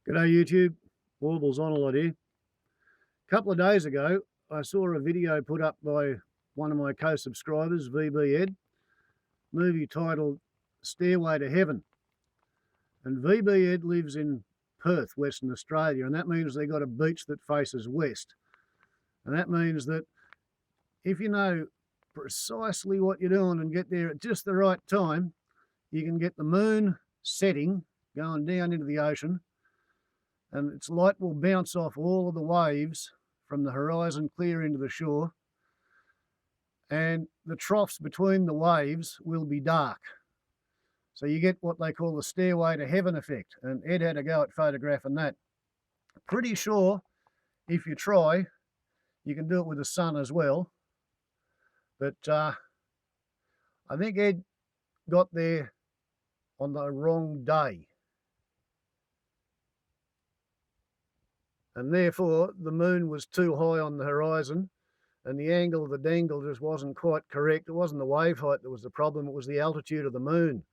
G'day YouTube, Warbles on a lot here. A couple of days ago, I saw a video put up by one of my co-subscribers, VB Ed, movie titled Stairway to Heaven. And VB Ed lives in Perth, Western Australia, and that means they've got a beach that faces west. And that means that if you know precisely what you're doing and get there at just the right time, you can get the moon setting, going down into the ocean, and its light will bounce off all of the waves from the horizon clear into the shore, and the troughs between the waves will be dark. So you get what they call the Stairway to Heaven effect, and Ed had a go at photographing that. Pretty sure if you try, you can do it with the sun as well, but I think Ed got there on the wrong day. And therefore the moon was too high on the horizon and the angle of the dangle just wasn't quite correct. It wasn't the wave height that was the problem, it was the altitude of the moon.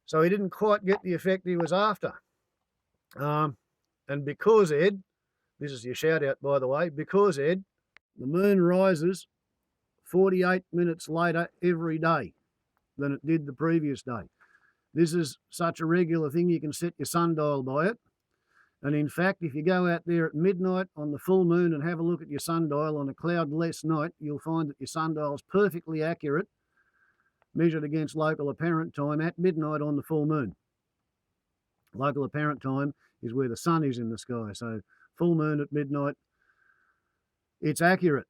So he didn't quite get the effect he was after. And because Ed, this is your shout out by the way, because Ed, the moon rises 48 minutes later every day than it did the previous day. This is such a regular thing you can set your sundial by it. And in fact, if you go out there at midnight on the full moon and have a look at your sundial on a cloudless night, you'll find that your sundial is perfectly accurate, measured against local apparent time at midnight on the full moon. Local apparent time is where the sun is in the sky. So full moon at midnight, it's accurate.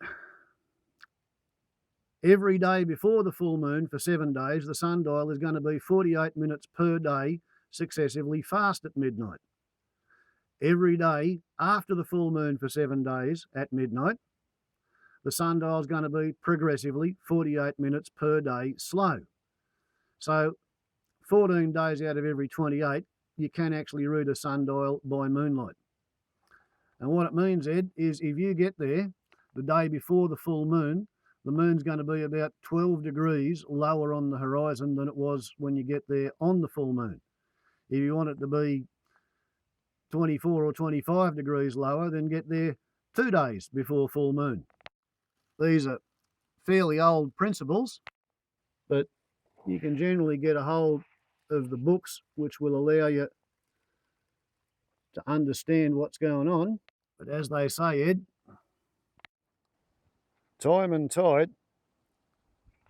Every day before the full moon for 7 days, the sundial is going to be 48 minutes per day successively fast at midnight. Every day after the full moon for 7 days at midnight, the sundial is going to be progressively 48 minutes per day slow. So 14 days out of every 28, you can actually read a sundial by moonlight. And what it means, Ed, is if you get there the day before the full moon, the moon's going to be about 12 degrees lower on the horizon than it was when you get there on the full moon. If you want it to be 24 or 25 degrees lower, then get there 2 days before full moon. These are fairly old principles, but you can generally get a hold of the books which will allow you to understand what's going on. But as they say, Ed, time and tide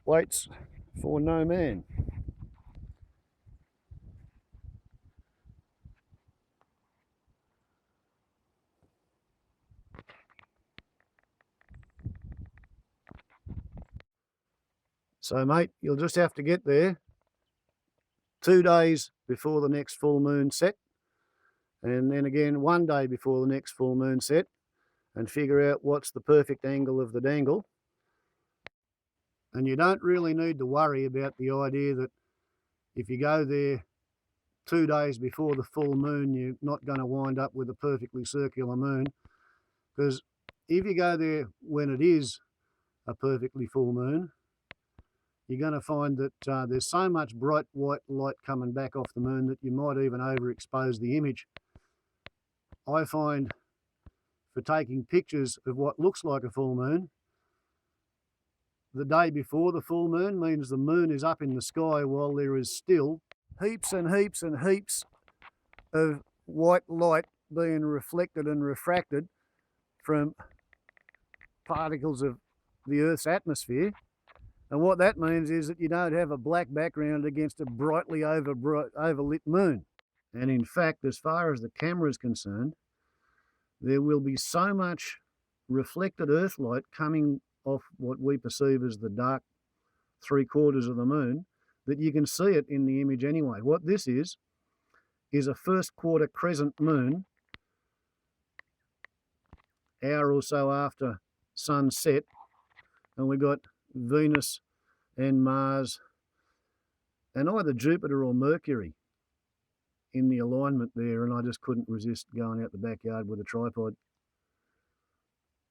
waits for no man. So, mate, you'll just have to get there 2 days before the next full moon set, and then again 1 day before the next full moon set, and figure out what's the perfect angle of the dangle. And you don't really need to worry about the idea that if you go there 2 days before the full moon, you're not going to wind up with a perfectly circular moon, because if you go there when it is a perfectly full moon, you're going to find that there's so much bright white light coming back off the moon that you might even overexpose the image. I find for taking pictures of what looks like a full moon, the day before the full moon means the moon is up in the sky while there is still heaps and heaps and heaps of white light being reflected and refracted from particles of the Earth's atmosphere. And what that means is that you don't have a black background against a brightly overlit moon. And in fact, as far as the camera is concerned, there will be so much reflected Earth light coming off what we perceive as the dark 3/4 of the moon that you can see it in the image anyway. What this is a first quarter crescent moon, hour or so after sunset, and we've got Venus and Mars and either Jupiter or Mercury in the alignment there, and I just couldn't resist going out the backyard with a tripod.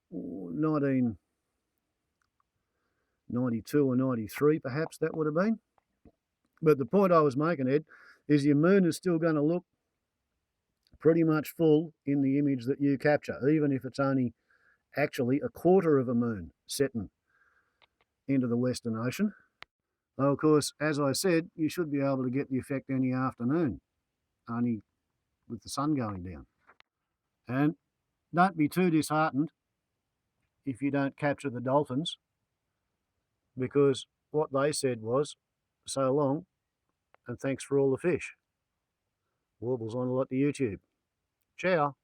1992 or 93 perhaps that would have been. But the point I was making, Ed, is your moon is still going to look pretty much full in the image that you capture, even if it's only actually a quarter of a moon setting into the Western Ocean. Though, of course, as I said, you should be able to get the effect any afternoon, only with the sun going down. And don't be too disheartened if you don't capture the dolphins, because what they said was, so long, and thanks for all the fish. Warbles on a lot to YouTube. Ciao.